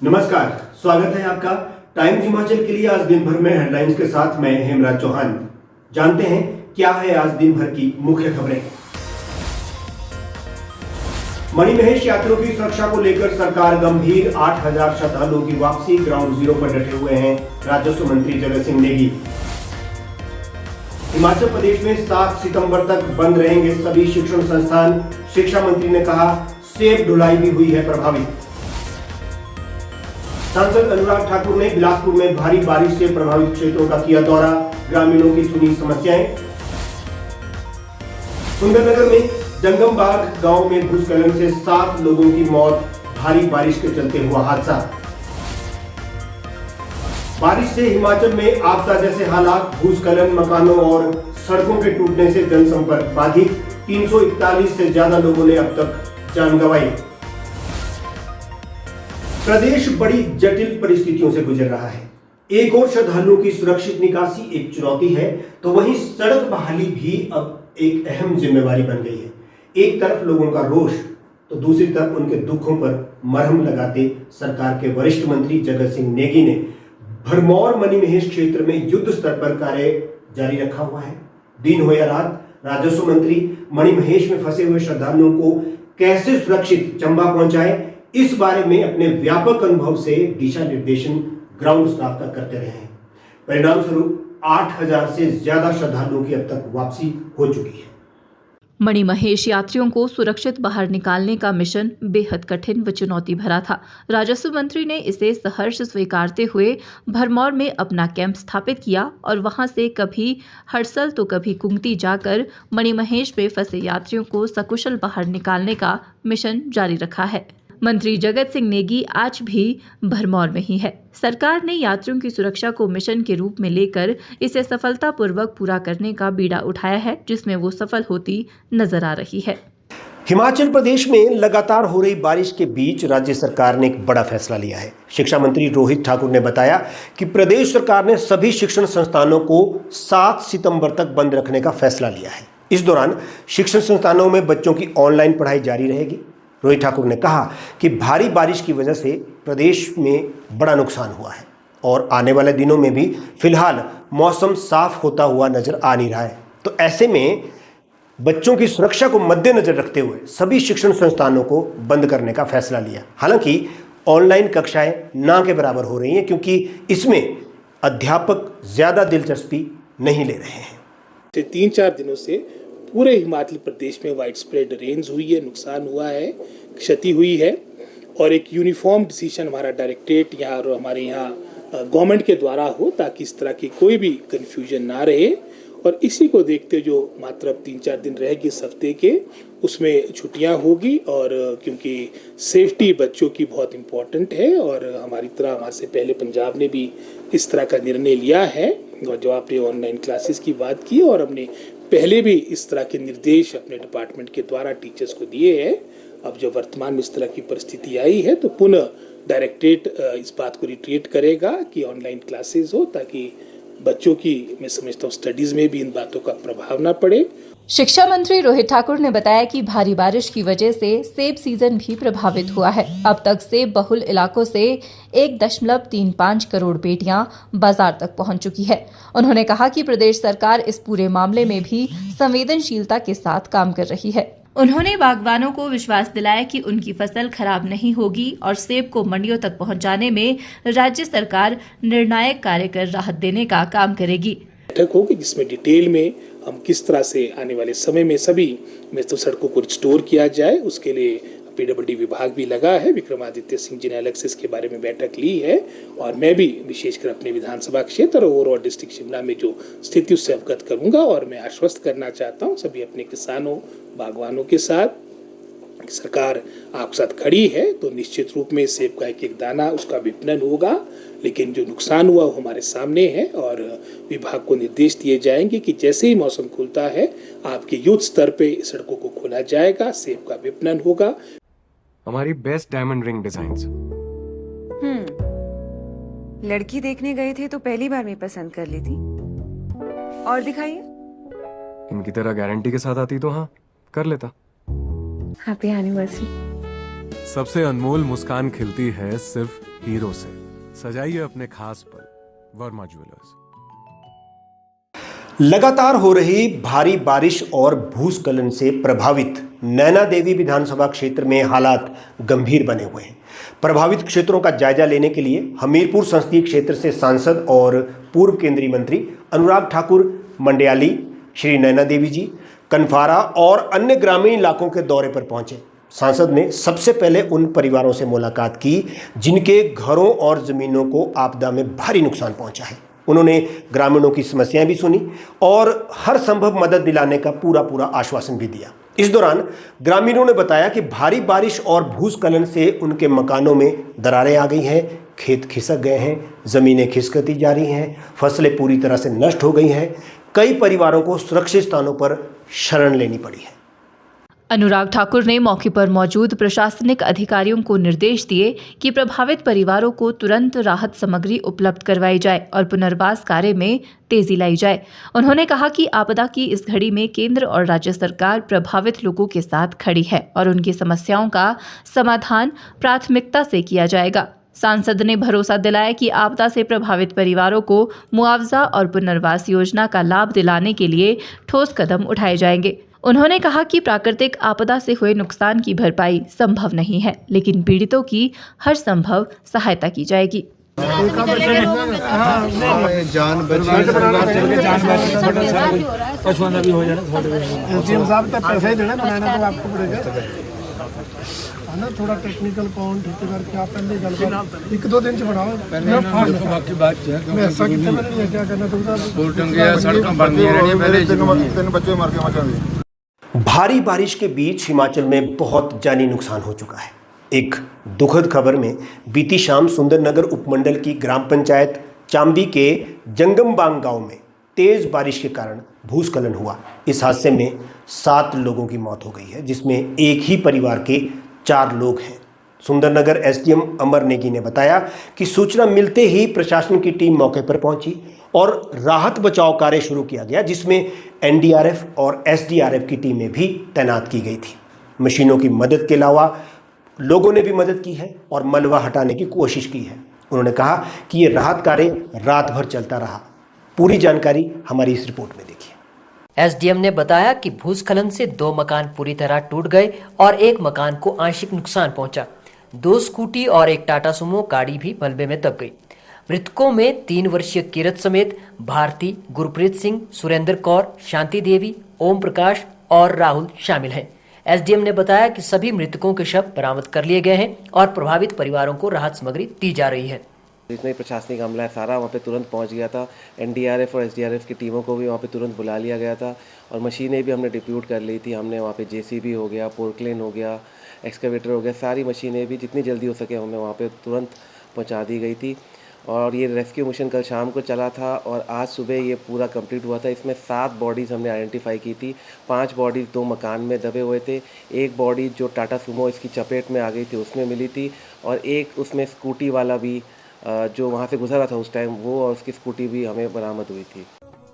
नमस्कार, स्वागत है आपका टाइम्स हिमाचल के लिए आज दिन भर में हेडलाइंस के साथ मैं हेमराज चौहान। जानते हैं क्या है आज दिन भर की मुख्य खबरें। मणिमहेश यात्रियों की सुरक्षा को लेकर सरकार गंभीर, 8,000 श्रद्धालुओं की वापसी, ग्राउंड जीरो पर डटे हुए हैं राजस्व मंत्री जगत सिंह नेगी। हिमाचल प्रदेश में 7 सितंबर तक बंद रहेंगे सभी शिक्षण संस्थान, शिक्षा मंत्री ने कहा सेब ढुलाई भी हुई है प्रभावित। सांसद अनुराग ठाकुर ने बिलासपुर में भारी बारिश से प्रभावित क्षेत्रों का किया दौरा, ग्रामीणों की सुनी समस्याएं। सुंदरनगर में जंगम बाग गांव में भूस्खलन से 7 लोगों की मौत, भारी बारिश के चलते हुआ हादसा। बारिश से हिमाचल में आपदा जैसे हालात, भूस्खलन, मकानों और सड़कों के टूटने से जनसंपर्क बाधित, 341 से ज्यादा लोगों ने अब तक जान गंवाई। प्रदेश बड़ी जटिल परिस्थितियों से गुजर रहा है। एक और श्रद्धालुओं की सुरक्षित निकासी एक चुनौती है, तो वहीं सड़क बहाली भी अब एक अहम जिम्मेवारी बन गई है। एक तरफ लोगों का रोष, तो दूसरी तरफ उनके दुखों पर मरहम लगाते सरकार के वरिष्ठ मंत्री जगत सिंह नेगी ने भरमौर मणिमहेश क्षेत्र में युद्ध स्तर पर कार्य जारी रखा हुआ है। दिन हो या रात, राजस्व मंत्री मणिमहेश में फंसे हुए श्रद्धालुओं को कैसे सुरक्षित चंबा पहुंचाए, इस बारे में अपने व्यापक अनुभव से दिशा निर्देशन ग्राउंड स्टाफ का करते रहे हैं। परिणाम स्वरूप 8,000 से ज्यादा श्रद्धालुओं की अब तक वापसी हो चुकी है। मणिमहेश यात्रियों को सुरक्षित बाहर निकालने का मिशन बेहद कठिन व चुनौती भरा था। राजस्व मंत्री ने इसे सहर्ष स्वीकारते हुए भरमौर में अपना कैंप स्थापित किया और वहां से कभी हड़सल तो कभी कुंगती जाकर मणिमहेश में फंसे यात्रियों को सकुशल बाहर निकालने का मिशन जारी रखा है। मंत्री जगत सिंह नेगी आज भी भरमौर में ही है। सरकार ने यात्रियों की सुरक्षा को मिशन के रूप में लेकर इसे सफलतापूर्वक पूरा करने का बीड़ा उठाया है, जिसमें वो सफल होती नजर आ रही है। हिमाचल प्रदेश में लगातार हो रही बारिश के बीच राज्य सरकार ने एक बड़ा फैसला लिया है। शिक्षा मंत्री रोहित ठाकुर ने बताया कि प्रदेश सरकार ने सभी शिक्षण संस्थानों को 7 सितंबर तक बंद रखने का फैसला लिया है। इस दौरान शिक्षण संस्थानों में बच्चों की ऑनलाइन पढ़ाई जारी रहेगी। रोहित ठाकुर ने कहा कि भारी बारिश की वजह से प्रदेश में बड़ा नुकसान हुआ है और आने वाले दिनों में भी फिलहाल मौसम साफ होता हुआ नजर आ नहीं रहा है। तो ऐसे में बच्चों की सुरक्षा को मद्देनजर रखते हुए सभी शिक्षण संस्थानों को बंद करने का फैसला लिया। हालांकि ऑनलाइन कक्षाएं ना के बराबर हो रही हैं, क्योंकि इसमें अध्यापक ज्यादा दिलचस्पी नहीं ले रहे हैं। 3-4 दिनों से पूरे हिमाचल प्रदेश में वाइड स्प्रेड रेंज हुई है, नुकसान हुआ है, क्षति हुई है और एक यूनिफॉर्म डिसीजन हमारा डायरेक्टरेट यहाँ और हमारे यहाँ गवर्नमेंट के द्वारा हो, ताकि इस तरह की कोई भी कन्फ्यूजन ना रहे। और इसी को देखते जो मात्र अब 3-4 दिन रहेगी इस हफ्ते के, उसमें छुट्टियां होगी। और क्योंकि सेफ्टी बच्चों की बहुत इम्पोर्टेंट है और हमारी तरह हमारे से पहले पंजाब ने भी इस तरह का निर्णय लिया है। और जो आपने ऑनलाइन क्लासेस की बात की, और हमने पहले भी इस तरह के निर्देश अपने डिपार्टमेंट के द्वारा टीचर्स को दिए हैं। अब जब वर्तमान में इस तरह की परिस्थिति आई है तो पुनः डायरेक्टरेट इस बात को रिट्रीट करेगा कि ऑनलाइन क्लासेस हो, ताकि बच्चों की, मैं समझता हूँ, स्टडीज में भी इन बातों का प्रभाव ना पड़े। शिक्षा मंत्री रोहित ठाकुर ने बताया कि भारी बारिश की वजह से सेब सीजन भी प्रभावित हुआ है। अब तक सेब बहुल इलाकों से 1.35 करोड़ पेटियां बाजार तक पहुंच चुकी है। उन्होंने कहा कि प्रदेश सरकार इस पूरे मामले में भी संवेदनशीलता के साथ काम कर रही है। उन्होंने बागवानों को विश्वास दिलाया कि उनकी फसल खराब नहीं होगी और सेब को मंडियों तक पहुंचाने में राज्य सरकार निर्णायक कार्य कर राहत देने का काम करेगी। बैठक होगी जिसमें डिटेल में हम किस तरह से आने वाले समय में सभी में तो सड़कों को रिस्टोर किया जाए, उसके लिए पीडब्ल्यूडी विभाग भी लगा है। विक्रमादित्य सिंह जी ने अलग से इसके बारे में बैठक ली है और मैं भी विशेषकर अपने विधानसभा क्षेत्र और ओवरऑल डिस्ट्रिक्ट शिमला में जो स्थिति उससे अवगत करूंगा। और मैं आश्वस्त करना चाहता हूँ सभी अपने किसानों, बागवानों के साथ, सरकार आपके साथ खड़ी है। तो निश्चित रूप में सेब का एक दाना उसका विपणन होगा, लेकिन जो नुकसान हुआ वो हमारे सामने है और विभाग को निर्देश दिए जाएंगे कि जैसे ही मौसम खुलता है आपके युद्ध स्तर पे सड़कों को खोला जाएगा, सेब का विपणन होगा। हमारी बेस्ट डायमंड रिंग डिजाइन्स। लड़की देखने गए थे तो पहली बार में पसंद कर ली थी। और दिखाइए। इनकी तरह गारंटी के साथ आती तो हाँ कर लेता। Happy anniversary. सबसे अनमोल मुस्कान खिलती है सिर्फ हीरो से। सजाइए अपने खास पल, वर्मा ज्वेलर्स। लगातार हो रही भारी बारिश और भूस्खलन से प्रभावित नैना देवी विधानसभा क्षेत्र में हालात गंभीर बने हुए हैं। प्रभावित क्षेत्रों का जायजा लेने के लिए हमीरपुर संसदीय क्षेत्र से सांसद और पूर्व केंद्रीय मंत्री अनुराग ठाकुर मंडियाली, श्री नैना देवी जी, कनफारा और अन्य ग्रामीण इलाकों के दौरे पर पहुंचे। सांसद ने सबसे पहले उन परिवारों से मुलाकात की जिनके घरों और जमीनों को आपदा में भारी नुकसान पहुंचा है। उन्होंने ग्रामीणों की समस्याएं भी सुनी और हर संभव मदद दिलाने का पूरा आश्वासन भी दिया। इस दौरान ग्रामीणों ने बताया कि भारी बारिश और भूस्खलन से उनके मकानों में दरारें आ गई हैं, खेत खिसक गए हैं, जमीनें खिसकती जा रही हैं, फसलें पूरी तरह से नष्ट हो गई हैं। कई परिवारों को सुरक्षित स्थानों पर शरण लेनी पड़ी है। अनुराग ठाकुर ने मौके पर मौजूद प्रशासनिक अधिकारियों को निर्देश दिए कि प्रभावित परिवारों को तुरंत राहत सामग्री उपलब्ध करवाई जाए और पुनर्वास कार्य में तेजी लाई जाए। उन्होंने कहा कि आपदा की इस घड़ी में केंद्र और राज्य सरकार प्रभावित लोगों के साथ खड़ी है और उनकी समस्याओं का समाधान प्राथमिकता से किया जाएगा। सांसद ने भरोसा दिलाया कि आपदा से प्रभावित परिवारों को मुआवजा और पुनर्वास योजना का लाभ दिलाने के लिए ठोस कदम उठाए जाएंगे। उन्होंने कहा कि प्राकृतिक आपदा से हुए नुकसान की भरपाई संभव नहीं है, लेकिन पीड़ितों की हर संभव सहायता की जाएगी। थोड़ा टेक्निकल कौन ठीक करके आप पहले गल एक दो दिन च बनाओ बाकी बात मैं ऐसा कितना मैंने नहीं क्या करना तुमका सड़कें बनती रहनी पहले तीन बच्चे मर के मचा। भारी बारिश के बीच हिमाचल में बहुत जानी नुकसान हो चुका है। एक दुखद खबर में बीती शाम सुंदरनगर उपमंडल की ग्राम पंचायत चांबी के जंगमबांग गांव में तेज बारिश के कारण भूस्खलन हुआ। इस हादसे में 7 लोगों की मौत हो गई है, जिसमें एक ही परिवार के 4 लोग हैं। सुंदरनगर एसडीएम अमर नेगी ने बताया कि सूचना मिलते ही प्रशासन की टीम मौके पर पहुंची और राहत बचाव कार्य शुरू किया गया, जिसमें एनडीआरएफ और एसडीआरएफ की टीमें भी तैनात की गई थी। मशीनों की मदद के अलावा लोगों ने भी मदद की है और मलबा हटाने की कोशिश की है। उन्होंने कहा कि ये राहत कार्य रात भर चलता रहा। पूरी जानकारी हमारी इस रिपोर्ट में देखिए। एसडीएम ने बताया कि भूस्खलन से 2 मकान पूरी तरह टूट गए और 1 मकान को आंशिक नुकसान पहुंचा। 2 स्कूटी और 1 टाटा सुमो गाड़ी भी मलबे में दब गई। मृतकों में 3 वर्षीय किरत समेत भारती, गुरप्रीत सिंह, सुरेंद्र कौर, शांति देवी, ओम प्रकाश और राहुल शामिल हैं। एसडीएम ने बताया कि सभी मृतकों के शव बरामद कर लिए गए हैं और प्रभावित परिवारों को राहत सामग्री दी जा रही है। जितना ही प्रशासनिक अमला है सारा वहाँ पे तुरंत पहुँच गया था। एनडीआरएफ और एसडीआरएफ की टीमों को भी वहाँ पे तुरंत बुला लिया गया था और मशीनें भी हमने डिप्यूट कर ली थी। हमने वहाँ पे जेसीबी हो गया, पोर्कलेन हो गया, एक्सकवेटर हो गया, सारी मशीनें भी जितनी जल्दी हो सके हमें वहाँ पे तुरंत पहुँचा दी गई थी। और ये रेस्क्यू मिशन कल शाम को चला था और आज सुबह ये पूरा कंप्लीट हुआ था। इसमें 7 बॉडीज़ हमने आइडेंटिफाई की थी। 5 बॉडीज़ 2 मकान में दबे हुए थे। 1 बॉडी जो टाटा सुमो इसकी चपेट में आ गई थी उसमें मिली थी और एक उसमें स्कूटी वाला भी जो वहाँ से गुजरा था उस टाइम, वो और उसकी स्कूटी भी हमें बरामद हुई थी।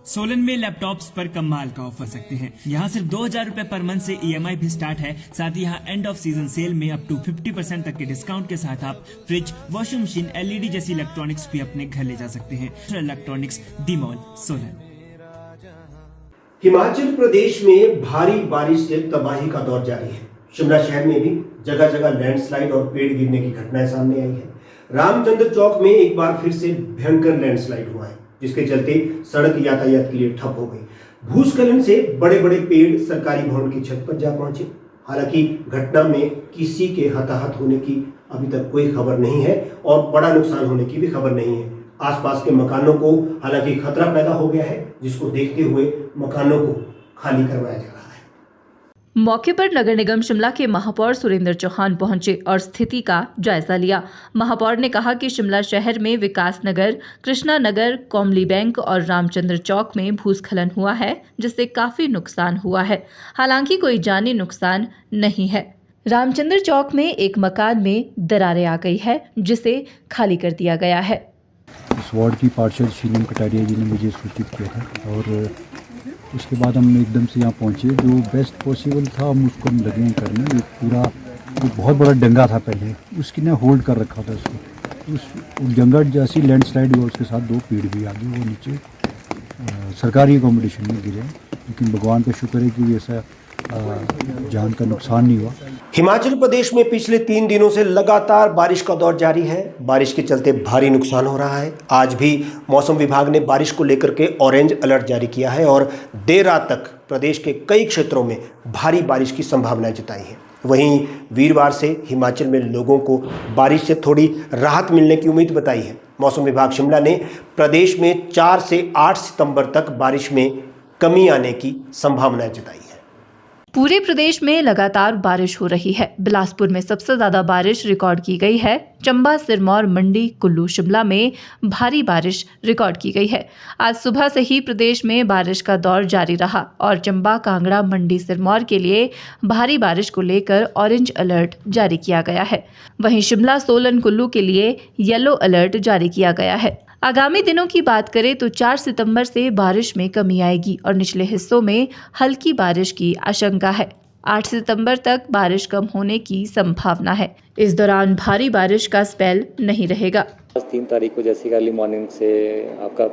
सोलन में लैपटॉप्स पर कमाल का ऑफर सकते हैं। यहाँ सिर्फ 2000 रुपए पर मंथ से ईएमआई भी स्टार्ट है। साथ ही यहाँ एंड ऑफ सीजन सेल में अप टू 50% तक के डिस्काउंट के साथ आप फ्रिज, वॉशिंग मशीन, एलईडी जैसी इलेक्ट्रॉनिक्स भी अपने घर ले जा सकते हैं। Electronics D mall Solan. Himachal Pradesh में भारी बारिश से तबाही का दौर जारी है। शिमला शहर में भी जगह जगह लैंडस्लाइड और पेड़ गिरने की घटनाएं सामने आई है। रामचंद्र चौक में एक बार फिर से भयंकर लैंडस्लाइड हुआ है, जिसके चलते सड़क यातायात के लिए ठप हो गई। भूस्खलन से बड़े बड़े पेड़ सरकारी भवन की छत पर जा पहुंचे। हालांकि घटना में किसी के हताहत होने की अभी तक कोई खबर नहीं है और बड़ा नुकसान होने की भी खबर नहीं है। आसपास के मकानों को हालांकि खतरा पैदा हो गया है, जिसको देखते हुए मकानों को खाली करवाया जा रहा है। मौके पर नगर निगम शिमला के महापौर सुरेंद्र चौहान पहुंचे और स्थिति का जायजा लिया। महापौर ने कहा कि शिमला शहर में विकास नगर, कृष्णा नगर, कॉमली बैंक और रामचंद्र चौक में भूस्खलन हुआ है, जिससे काफी नुकसान हुआ है। हालांकि कोई जानी नुकसान नहीं है। रामचंद्र चौक में एक मकान में दरारें आ गई है, जिसे खाली कर दिया गया है। इस वार्ड की पार्षद शीलम कटारिया जी ने मुझे सूचित किया था और उसके बाद हम एकदम से यहाँ पहुँचे। जो बेस्ट पॉसिबल था हम उसको लगे करने। ये पूरा एक बहुत बड़ा डंगा था पहले, उसकी ने होल्ड कर रखा था उसको। उस डंगा जैसी लैंडस्लाइड हुआ उसके साथ 2 पेड़ भी आ गए, वो नीचे सरकारी अकोमोडेशन में गिरे। लेकिन भगवान का शुक्र है कि ऐसा जान का नुकसान नहीं हुआ। हिमाचल प्रदेश में पिछले 3 दिनों से लगातार बारिश का दौर जारी है। बारिश के चलते भारी नुकसान हो रहा है। आज भी मौसम विभाग ने बारिश को लेकर के ऑरेंज अलर्ट जारी किया है और देर रात तक प्रदेश के कई क्षेत्रों में भारी बारिश की संभावना जताई है। वहीं वीरवार से हिमाचल में लोगों को बारिश से थोड़ी राहत मिलने की उम्मीद बताई है। मौसम विभाग शिमला ने प्रदेश में 4 से 8 सितंबर तक बारिश में कमी आने की संभावना जताई है। पूरे प्रदेश में लगातार बारिश हो रही है। बिलासपुर में सबसे ज्यादा बारिश रिकॉर्ड की गई है। चंबा, सिरमौर, मंडी, कुल्लू, शिमला में भारी बारिश रिकॉर्ड की गई है। आज सुबह से ही प्रदेश में बारिश का दौर जारी रहा और चंबा, कांगड़ा, मंडी, सिरमौर के लिए भारी बारिश को लेकर ऑरेंज अलर्ट जारी किया गया है। वहीं शिमला, सोलन, कुल्लू के लिए येलो अलर्ट जारी किया गया है। आगामी दिनों की बात करें तो 4 सितंबर से बारिश में कमी आएगी और निचले हिस्सों में हल्की बारिश की आशंका है। 8 सितंबर तक बारिश कम होने की संभावना है। इस दौरान भारी बारिश का स्पेल नहीं रहेगा। 3 तारीख को जैसे अर्ली मॉर्निंग से आपका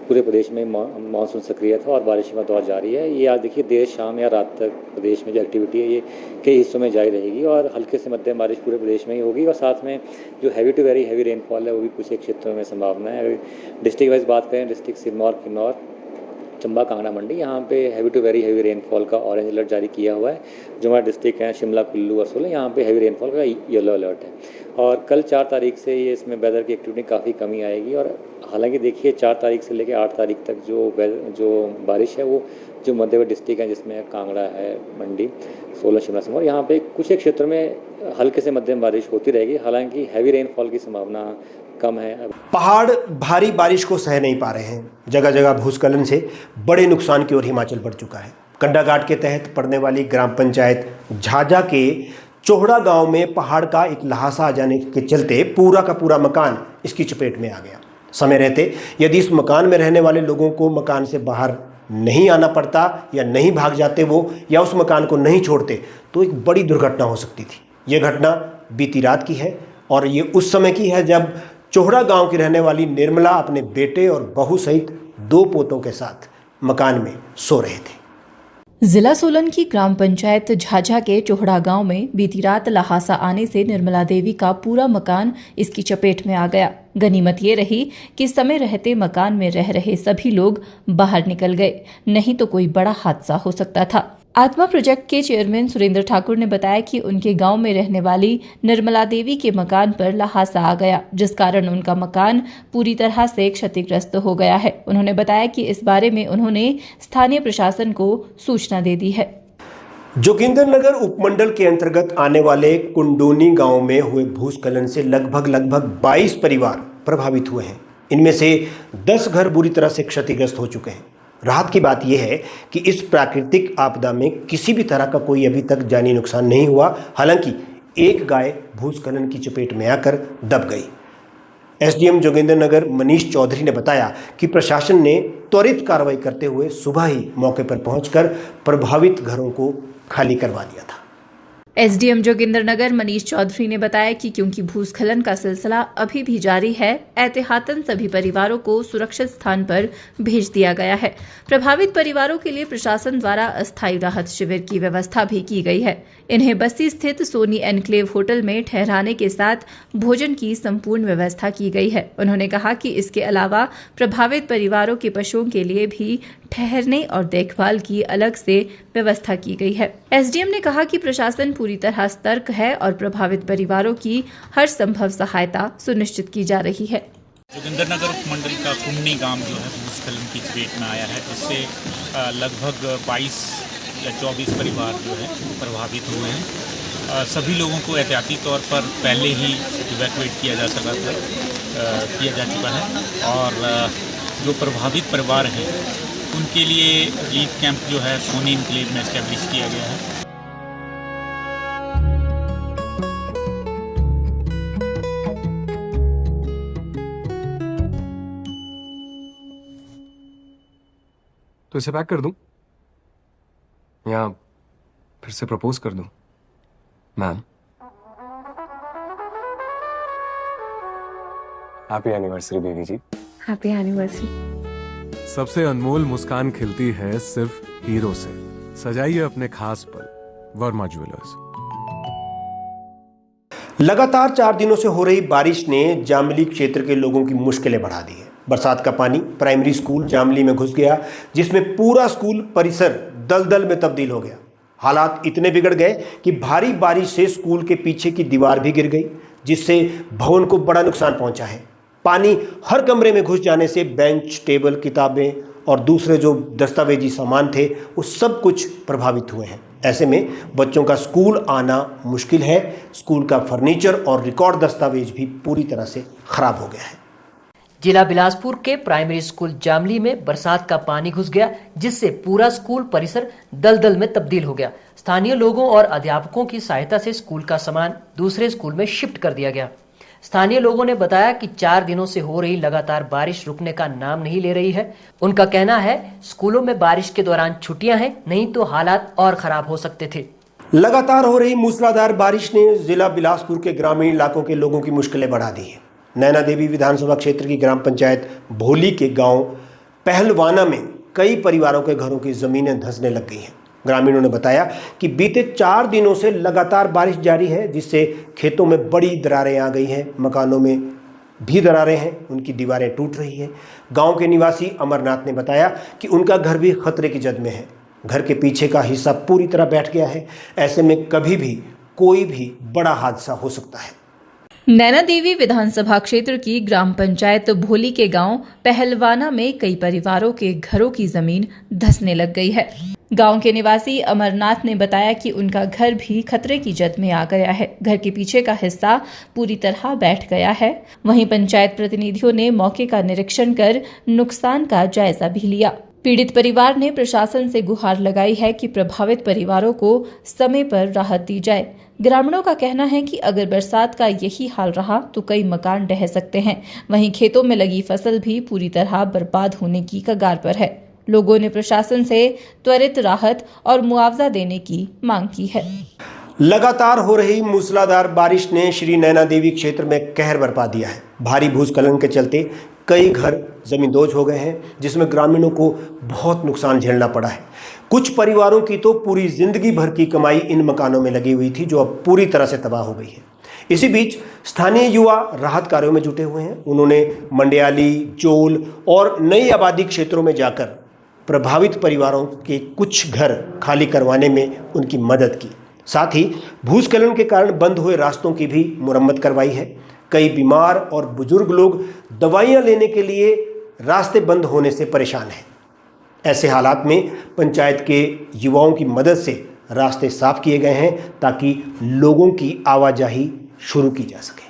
पूरे प्रदेश में मानसून सक्रिय था और बारिश का दौर जारी है। ये आज देखिए देर शाम या रात तक प्रदेश में जो एक्टिविटी है ये कई हिस्सों में जारी रहेगी और हल्के से मध्यम बारिश पूरे प्रदेश में ही होगी और साथ में जो heavy to very heavy rainfall है वो भी कुछ एक क्षेत्रों में संभावना है। अगर डिस्ट्रिक्ट वाइज बात करें, डिस्ट्रिक्ट सिरमौर, किन्नौर, चंबा, कांगड़ा, मंडी, यहाँ पे heavy to very heavy rainfall का ऑरेंज अलर्ट जारी किया हुआ है। जो हमारे डिस्ट्रिक्ट हैं शिमला, कुल्लू और सोलन, यहाँ पे हैवी रेनफॉल का येलो अलर्ट है। और कल 4 तारीख से ये इसमें वेदर की एक्टिविटी काफ़ी कमी आएगी और हालांकि देखिए 4 तारीख से लेकर 8 तारीख तक जो बारिश है वो जो मध्यवर्ती डिस्ट्रिक्ट हैं जिसमें कांगड़ा है, मंडी, सोलन, शिमला, सिरमौर, यहाँ पे कुछ एक क्षेत्रों में हल्के से मध्यम बारिश होती रहेगी। हालांकि हैवी रेनफॉल की संभावना कम है। पहाड़ भारी बारिश को सह नहीं पा रहे हैं। जगह जगह भूस्खलन से बड़े नुकसान की ओर हिमाचल बढ़ चुका है। कंडाघाट के तहत पड़ने वाली ग्राम पंचायत झाजा के चोहड़ा गांव में पहाड़ का एक लहासा आ जाने के चलते पूरा का पूरा मकान इसकी चपेट में आ गया। समय रहते यदि इस मकान में रहने वाले लोगों को मकान से बाहर नहीं आना पड़ता या नहीं भाग जाते वो या उस मकान को नहीं छोड़ते तो एक बड़ी दुर्घटना हो सकती थी। ये घटना बीती रात की है और ये उस समय की है जब चोहड़ा गांव की रहने वाली निर्मला अपने बेटे और बहू सहित 2 पोतों के साथ मकान में सो रहे थे। जिला सोलन की ग्राम पंचायत झाझा के चोहड़ा गांव में बीती रात लहासा आने से निर्मला देवी का पूरा मकान इसकी चपेट में आ गया। गनीमत ये रही कि समय रहते मकान में रह रहे सभी लोग बाहर निकल गए, नहीं तो कोई बड़ा हादसा हो सकता था। आत्मा प्रोजेक्ट के चेयरमैन सुरेंद्र ठाकुर ने बताया कि उनके गांव में रहने वाली निर्मला देवी के मकान पर लहासा आ गया, जिस कारण उनका मकान पूरी तरह से क्षतिग्रस्त हो गया है। उन्होंने बताया कि इस बारे में उन्होंने स्थानीय प्रशासन को सूचना दे दी है। जोगिंदरनगर उपमंडल के अंतर्गत आने वाले कुंडोनी गांव में हुए भूस्खलन से लगभग 22 परिवार प्रभावित हुए हैं। इनमें से 10 घर बुरी तरह से क्षतिग्रस्त हो चुके हैं। राहत की बात यह है कि इस प्राकृतिक आपदा में किसी भी तरह का कोई अभी तक जानी नुकसान नहीं हुआ। हालांकि एक गाय भूस्खलन की चपेट में आकर दब गई। एसडीएम जोगिंदरनगर मनीष चौधरी ने बताया कि प्रशासन ने त्वरित कार्रवाई करते हुए सुबह ही मौके पर पहुंचकर प्रभावित घरों को खाली करवा दिया था। एसडीएम जोगिंदरनगर मनीष चौधरी ने बताया कि क्योंकि भूस्खलन का सिलसिला अभी भी जारी है, एहतियातन सभी परिवारों को सुरक्षित स्थान पर भेज दिया गया है। प्रभावित परिवारों के लिए प्रशासन द्वारा अस्थायी राहत शिविर की व्यवस्था भी की गई है। इन्हें बस्ती स्थित सोनी एनक्लेव होटल में ठहराने के साथ भोजन की संपूर्ण व्यवस्था की गई है। उन्होंने कहा कि इसके अलावा प्रभावित परिवारों के पशुओं के लिए भी ठहरने और देखभाल की अलग से व्यवस्था की गई है। एसडीएम ने कहा कि प्रशासन पूरी तरह सतर्क है और प्रभावित परिवारों की हर संभव सहायता सुनिश्चित की जा रही है। जोगिंदरनगर उपमंडल का कुंडनी गांव जो है भूस्खलन की चपेट में आया है, जिससे लगभग 22 या 24 परिवार जो है प्रभावित हुए हैं। सभी लोगों को एहतियाती तौर पर पहले ही इवैक्यूएट किया जा चुका है और जो प्रभावित परिवार हैं उनके लिए रिलीफ कैंप जो है सोनी एनक्लेव में एस्टेब्लिश किया गया है। तो इसे पैक कर दूं या फिर से प्रपोज कर दूं? Ma'am, happy anniversary baby ji. Happy anniversary. सबसे अनमोल मुस्कान खिलती है सिर्फ हीरो से। सजाइए अपने खास पल, वर्मा ज्वेलर्स। लगातार 4 दिनों से हो रही बारिश ने जामली क्षेत्र के लोगों की मुश्किलें बढ़ा दी है। बरसात का पानी प्राइमरी स्कूल जामली में घुस गया, जिसमें पूरा स्कूल परिसर दलदल में तब्दील हो गया। हालात इतने बिगड़ गए कि भारी बारिश से स्कूल के पीछे की दीवार भी गिर गई, जिससे भवन को बड़ा नुकसान पहुंचा है। पानी हर कमरे में घुस जाने से बेंच, टेबल, किताबें और दूसरे जो दस्तावेजी सामान थे वो सब कुछ प्रभावित हुए हैं। ऐसे में बच्चों का स्कूल आना मुश्किल है। स्कूल का फर्नीचर और रिकॉर्ड दस्तावेज भी पूरी तरह से खराब हो गया है। जिला बिलासपुर के प्राइमरी स्कूल जामली में बरसात का पानी घुस गया, जिससे पूरा स्कूल परिसर दलदल में तब्दील हो गया। स्थानीय लोगों और अध्यापकों की सहायता से स्कूल का सामान दूसरे स्कूल में शिफ्ट कर दिया गया। स्थानीय लोगों ने बताया कि 4 दिनों से हो रही लगातार बारिश रुकने का नाम नहीं ले रही है। उनका कहना है स्कूलों में बारिश के दौरान छुट्टियां हैं, नहीं तो हालात और खराब हो सकते थे। लगातार हो रही मूसलाधार बारिश ने जिला बिलासपुर के ग्रामीण इलाकों के लोगों की मुश्किलें बढ़ा दी है। नैना देवी विधानसभा क्षेत्र की ग्राम पंचायत भोली के गांव पहलवाना में कई परिवारों के घरों की जमीनें धंसने लग गई हैं। ग्रामीणों ने बताया कि बीते 4 दिनों से लगातार बारिश जारी है, जिससे खेतों में बड़ी दरारें आ गई हैं, मकानों में भी दरारें हैं, उनकी दीवारें टूट रही हैं। गांव के निवासी अमरनाथ ने बताया कि उनका घर भी खतरे की जद में है। घर के पीछे का हिस्सा पूरी तरह बैठ गया है। ऐसे में कभी भी कोई भी बड़ा हादसा हो सकता है। नैना देवी विधानसभा क्षेत्र की ग्राम पंचायत भोली के गांव पहलवाना में कई परिवारों के घरों की जमीन धंसने लग गई है। गांव के निवासी अमरनाथ ने बताया कि उनका घर भी खतरे की जद में आ गया है। घर के पीछे का हिस्सा पूरी तरह बैठ गया है। वहीं पंचायत प्रतिनिधियों ने मौके का निरीक्षण कर नुकसान का जायजा भी लिया। पीड़ित परिवार ने प्रशासन से गुहार लगाई है कि प्रभावित परिवारों को समय पर राहत दी जाए। ग्रामीणों का कहना है कि अगर बरसात का यही हाल रहा तो कई मकान ढह सकते हैं। वहीं खेतों में लगी फसल भी पूरी तरह बर्बाद होने की कगार पर है। लोगों ने प्रशासन से त्वरित राहत और मुआवजा देने की मांग की है। लगातार हो रही मूसलाधार बारिश ने श्री नैना देवी क्षेत्र में कहर बरपा दिया है। भारी भूस्खलन के चलते कई घर जमींदोज हो गए हैं, जिसमें ग्रामीणों को बहुत नुकसान झेलना पड़ा है। कुछ परिवारों की तो पूरी जिंदगी भर की कमाई इन मकानों में लगी हुई थी, जो अब पूरी तरह से तबाह हो गई है। इसी बीच स्थानीय युवा राहत कार्यों में जुटे हुए हैं। उन्होंने मंडियाली, चोल और नई आबादी क्षेत्रों में जाकर प्रभावित परिवारों के कुछ घर खाली करवाने में उनकी मदद की। साथ ही भूस्खलन के कारण बंद हुए रास्तों की भी मुरम्मत करवाई है। कई बीमार और बुजुर्ग लोग दवाइयां लेने के लिए रास्ते बंद होने से परेशान हैं। ऐसे हालात में पंचायत के युवाओं की मदद से रास्ते साफ किए गए हैं, ताकि लोगों की आवाजाही शुरू की जा सके।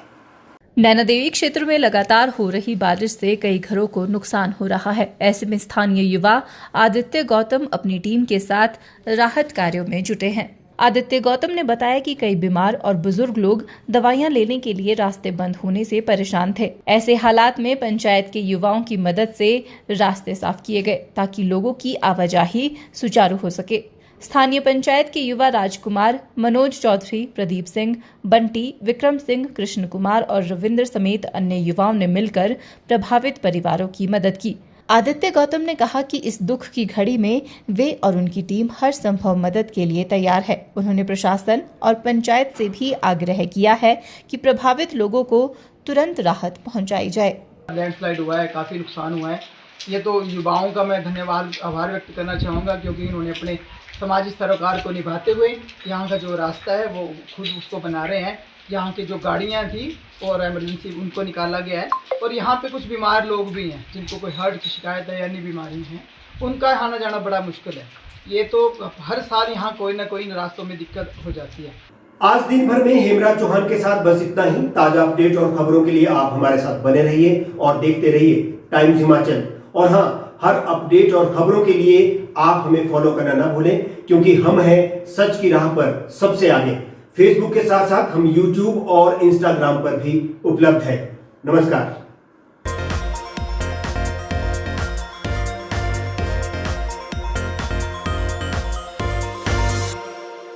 नैना देवी क्षेत्र में लगातार हो रही बारिश से कई घरों को नुकसान हो रहा है। ऐसे में स्थानीय युवा आदित्य गौतम अपनी टीम के साथ राहत कार्यों में जुटे हैं। आदित्य गौतम ने बताया कि कई बीमार और बुजुर्ग लोग दवाइयां लेने के लिए रास्ते बंद होने से परेशान थे। ऐसे हालात में पंचायत के युवाओं की मदद से रास्ते साफ किए गए, ताकि लोगों की आवाजाही सुचारू हो सके। स्थानीय पंचायत के युवा राजकुमार, मनोज चौधरी, प्रदीप सिंह, बंटी, विक्रम सिंह, कृष्ण कुमार और रविंद्र समेत अन्य युवाओं ने मिलकर प्रभावित परिवारों की मदद की। आदित्य गौतम ने कहा कि इस दुख की घड़ी में वे और उनकी टीम हर संभव मदद के लिए तैयार है। उन्होंने प्रशासन और पंचायत से भी आग्रह किया है कि प्रभावित लोगों को तुरंत राहत पहुंचाई जाए। लैंडस्लाइड हुआ है, काफ़ी नुकसान हुआ है। ये तो युवाओं का मैं धन्यवाद आभार व्यक्त करना चाहूँगा, क्योंकि इन्होंने अपने समाजिक सरोकार को निभाते हुए यहाँ का जो रास्ता है वो खुद उसको बना रहे हैं। यहाँ की जो गाड़ियाँ थी और इमरजेंसी उनको निकाला गया है, और यहाँ पे कुछ बीमार लोग भी हैं जिनको कोई हार्ट की शिकायत है या अन्य बीमारी है, उनका आना जाना बड़ा मुश्किल है। ये तो हर साल यहाँ कोई ना कोई रास्तों में दिक्कत हो जाती है। आज दिन भर में हेमराज चौहान के साथ बस इतना ही। ताजा अपडेट और खबरों के लिए आप हमारे साथ बने रहिए और देखते रहिए टाइम्स हिमाचल। और हाँ, हर अपडेट और खबरों के लिए आप हमें फॉलो करना ना भूलें, क्योंकि हम हैं सच की राह पर सबसे आगे। फेसबुक के साथ साथ हम यूट्यूब और इंस्टाग्राम पर भी उपलब्ध हैं। नमस्कार।